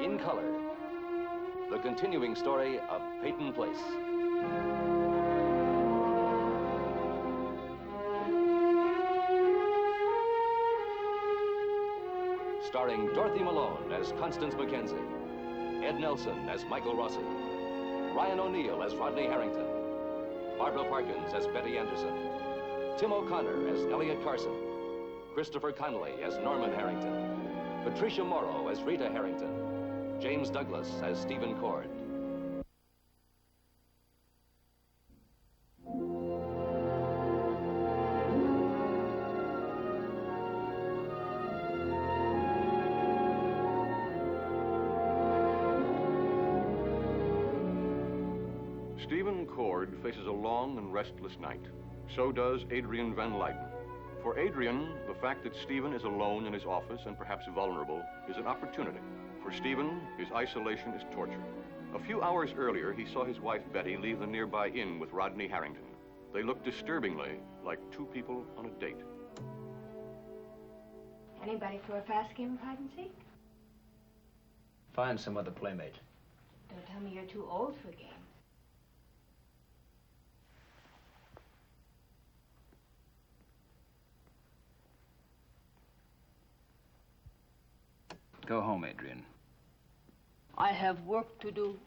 in color, the continuing story of Peyton Place. Starring Dorothy Malone as Constance Mackenzie, Ed Nelson as Michael Rossi, Ryan O'Neal as Rodney Harrington, Barbara Parkins as Betty Anderson, Tim O'Connor as Elliot Carson, Christopher Connolly as Norman Harrington, Patricia Morrow as Rita Harrington, James Douglas as Stephen Cord. Stephen Cord faces a long and restless night. So does Adrienne Van Leyden. For Adrienne, the fact that Stephen is alone in his office and perhaps vulnerable is an opportunity. For Stephen, his isolation is torture. A few hours earlier, he saw his wife Betty leave the nearby inn with Rodney Harrington. They looked disturbingly like two people on a date. Anybody for a fast game of hide and seek? Find some other playmate. Don't tell me you're too old for games. Go home, Adrienne. I have work to do.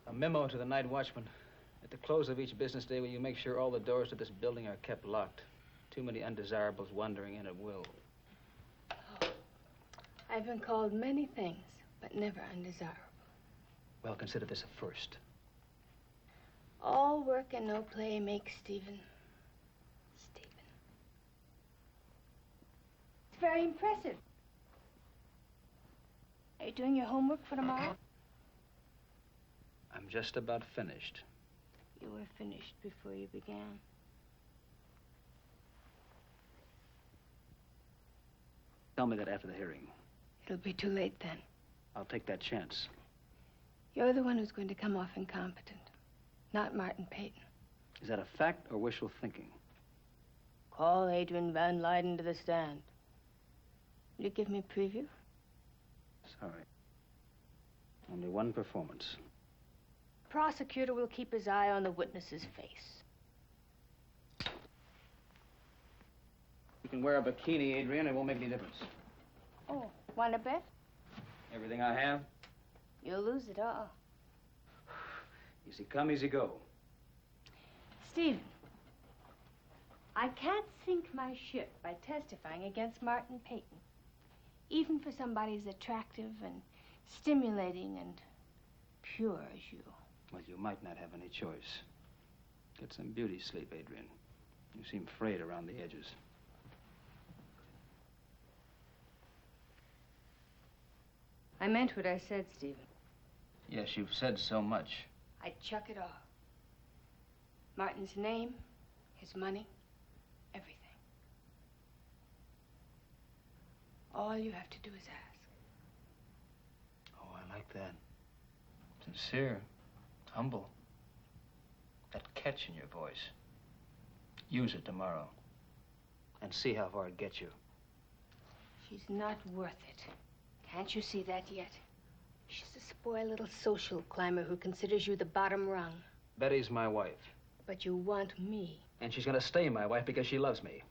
A memo to the night watchman. At the close of each business day, will you make sure all the doors to this building are kept locked? Too many undesirables wandering in at will. Oh, I've been called many things, but never undesirable. Well, consider this a first. All work and no play makes Stephen. It's very impressive. Are you doing your homework for tomorrow? I'm just about finished. You were finished before you began. Tell me that after the hearing. It'll be too late then. I'll take that chance. You're the one who's going to come off incompetent, not Martin Peyton. Is that a fact or wishful thinking? Call Adrienne Van Leyden to the stand. Will you give me a preview? Sorry. Only one performance. The prosecutor will keep his eye on the witness's face. You can wear a bikini, Adrienne. It won't make any difference. Oh, want to bet? Everything I have? You'll lose it all. Easy come, easy go. Stephen, I can't sink my ship by testifying against Martin Peyton. Even for somebody as attractive and stimulating and pure as you. Well, you might not have any choice. Get some beauty sleep, Adrienne. You seem frayed around the edges. I meant what I said, Stephen. Yes, you've said so much. I'd chuck it all. Martin's name, his money, everything. All you have to do is ask. Oh, I like that. Sincere, humble. That catch in your voice. Use it tomorrow. And see how far it gets you. She's not worth it. Can't you see that yet? She's a spoiled little social climber who considers you the bottom rung. Betty's my wife. But you want me. And she's gonna stay my wife because she loves me.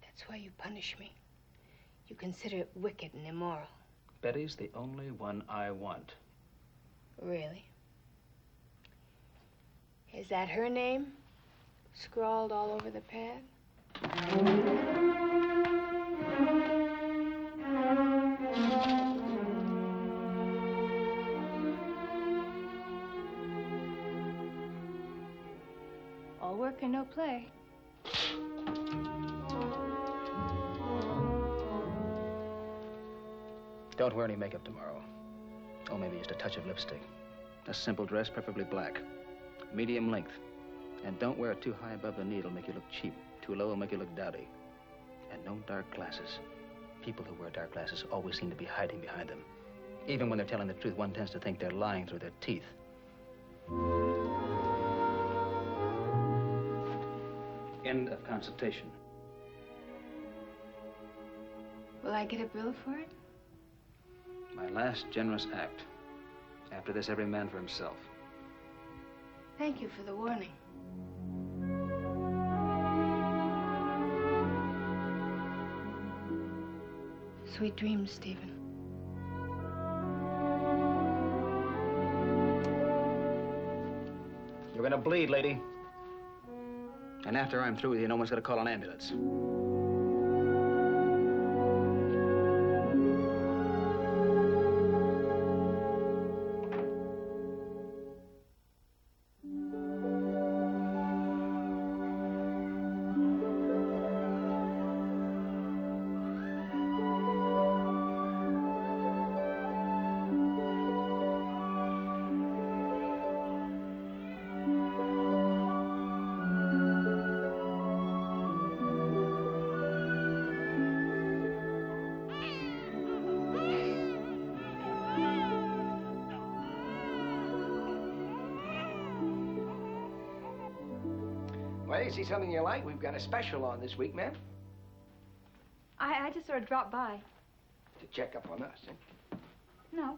That's why you punish me. You consider it wicked and immoral. Betty's the only one I want. Really? Is that her name? Scrawled all over the pad? All work and no play. Don't wear any makeup tomorrow. Oh, maybe just a touch of lipstick. A simple dress, preferably black. Medium length. And don't wear it too high above the knee. It'll make you look cheap. Too low will make you look dowdy. And no dark glasses. People who wear dark glasses always seem to be hiding behind them. Even when they're telling the truth, one tends to think they're lying through their teeth. End of consultation. Will I get a bill for it? My last generous act. After this, every man for himself. Thank you for the warning. Sweet dreams, Stephen. You're gonna bleed, lady. And after I'm through with you, no one's gonna call an ambulance. Well, you see something you like? We've got a special on this week, ma'am. I just sort of dropped by. To check up on us, eh? No.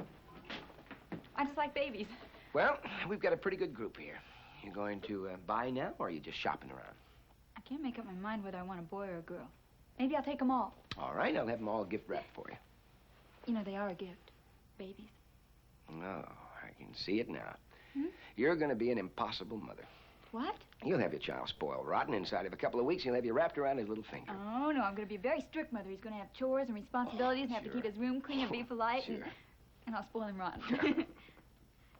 I just like babies. Well, we've got a pretty good group here. You going to buy now, or are you just shopping around? I can't make up my mind whether I want a boy or a girl. Maybe I'll take them all. All right, I'll have them all gift wrapped for you. You know, they are a gift. Babies. Oh, I can see it now. Hmm? You're going to be an impossible mother. What? You'll have your child spoiled rotten inside of a couple of weeks. He'll have you wrapped around his little finger. Oh, no, I'm going to be a very strict mother. He's going to have chores and responsibilities and have to sure. keep his room clean and be polite. Sure. And I'll spoil him rotten.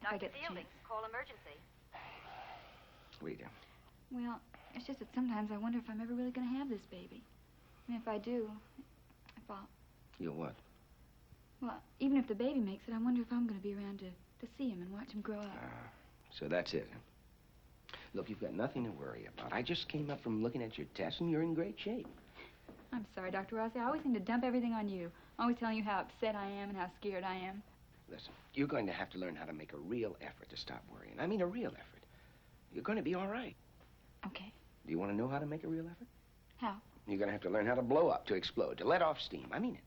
Now I get the Fielding, chance. call emergency. What do you do? Well, it's just that sometimes I wonder if I'm ever really going to have this baby. And if I do, if I'll... You'll what? Well, even if the baby makes it, I wonder if I'm going to be around to see him and watch him grow up. So that's it, huh? Look, you've got nothing to worry about. I just came up from looking at your tests, and you're in great shape. I'm sorry, Dr. Rossi. I always seem to dump everything on you. Always telling you how upset I am and how scared I am. Listen, you're going to have to learn how to make a real effort to stop worrying. I mean a real effort. You're going to be all right. Okay. Do you want to know how to make a real effort? How? You're going to have to learn how to blow up, to explode, to let off steam. I mean it.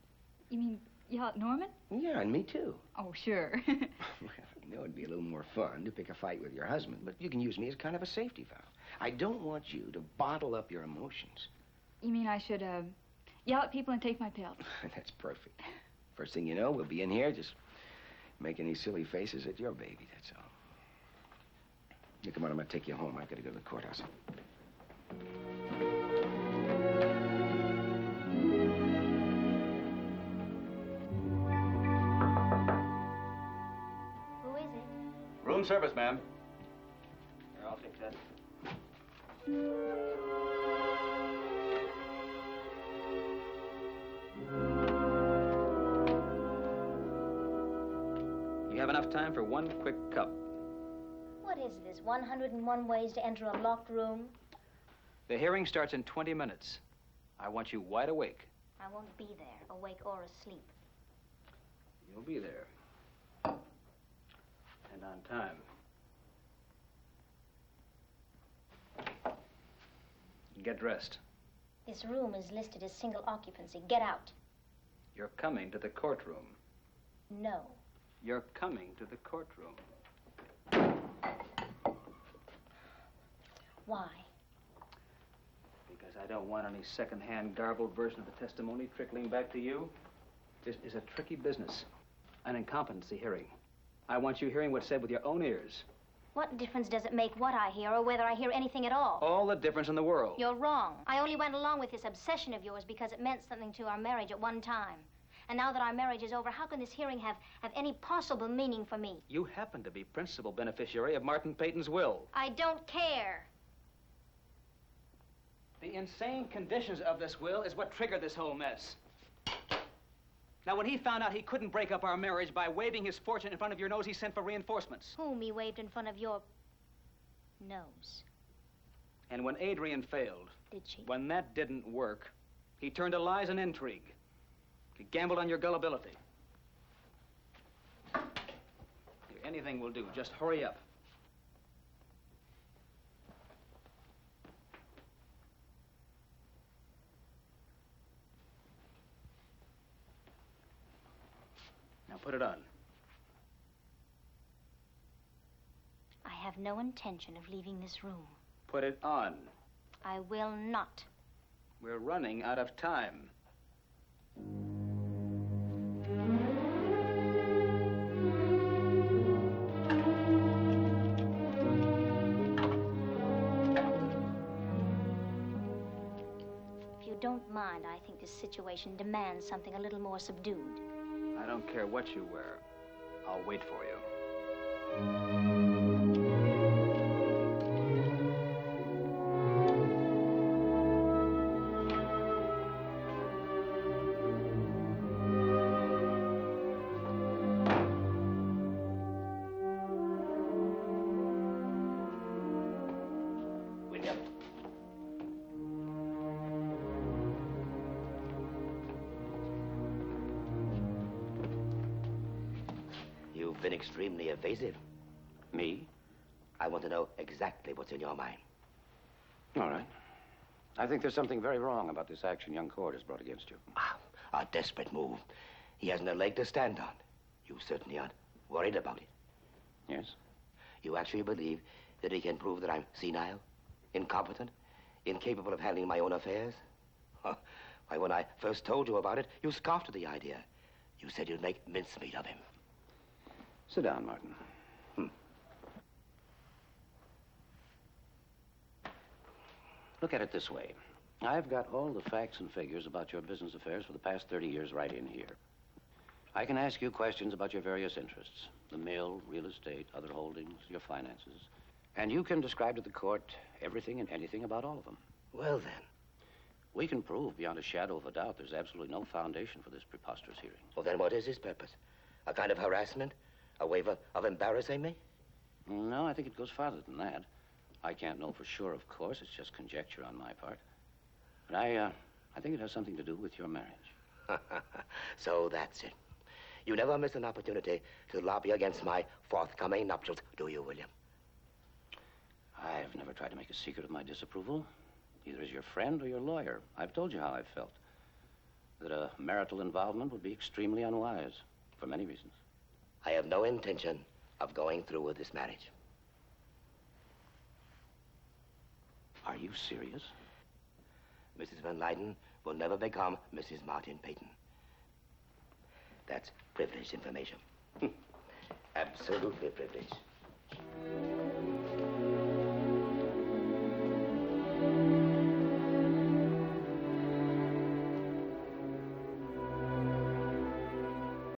You mean yell at Norman? Yeah, and me too. Oh, sure. Well, you know it'd be a little more fun to pick a fight with your husband, but you can use me as kind of a safety valve. I don't want you to bottle up your emotions. You mean I should, yell at people and take my pills? That's perfect. First thing you know, we'll be in here just making these silly faces at your baby, that's all. Here, come on, I'm gonna take you home. I've got to go to the courthouse. Who is it? Room service, ma'am. Here, I'll take that. You have enough time for one quick cup. What is this, 101 ways to enter a locked room? The hearing starts in 20 minutes. I want you wide awake. I won't be there, awake or asleep. You'll be there. And on time. Get dressed. This room is listed as single occupancy. Get out. You're coming to the courtroom. No. You're coming to the courtroom. Why? Because I don't want any second-hand garbled version of the testimony trickling back to you. This is a tricky business. An incompetency hearing. I want you hearing what's said with your own ears. What difference does it make what I hear or whether I hear anything at all? All the difference in the world. You're wrong. I only went along with this obsession of yours because it meant something to our marriage at one time. And now that our marriage is over, how can this hearing have any possible meaning for me? You happen to be principal beneficiary of Martin Peyton's will. I don't care. The insane conditions of this will is what triggered this whole mess. Now, when he found out he couldn't break up our marriage by waving his fortune in front of your nose, he sent for reinforcements. Whom he waved in front of your nose. And when Adrienne failed, Did she? when that didn't work, he turned to lies and intrigue. He gambled on your gullibility. Here, anything will do. Just hurry up. put it on. I have no intention of leaving this room. Put it on. I will not. We're running out of time. If you don't mind, I think this situation demands something a little more subdued. I don't care what you wear. I'll wait for you. William. You've been extremely evasive. Me? I want to know exactly what's in your mind. All right. I think there's something very wrong about this action young Cord has brought against you. Ah, a desperate move. He hasn't a leg to stand on. You certainly aren't worried about it. Yes? You actually believe that he can prove that I'm senile, incompetent, incapable of handling my own affairs? Why, when I first told you about it, you scoffed at the idea. You said you'd make mincemeat of him. Sit down, Martin. Look at it this way. I've got all the facts and figures about your business affairs for the past 30 years right in here. I can ask you questions about your various interests. The mill, real estate, other holdings, your finances. And you can describe to the court everything and anything about all of them. Well, then. We can prove beyond a shadow of a doubt there's absolutely no foundation for this preposterous hearing. Well, then what is his purpose? A kind of harassment? A way of embarrassing me? No, I think it goes farther than that. I can't know for sure, of course. It's just conjecture on my part. But I think it has something to do with your marriage. So that's it. You never miss an opportunity to lobby against my forthcoming nuptials, do you, William? I've never tried to make a secret of my disapproval, either as your friend or your lawyer. I've told you how I've felt. That a marital involvement would be extremely unwise, for many reasons. I have no intention of going through with this marriage. Are you serious? Mrs. Van Leyden will never become Mrs. Martin Peyton. That's privileged information. Absolutely privileged.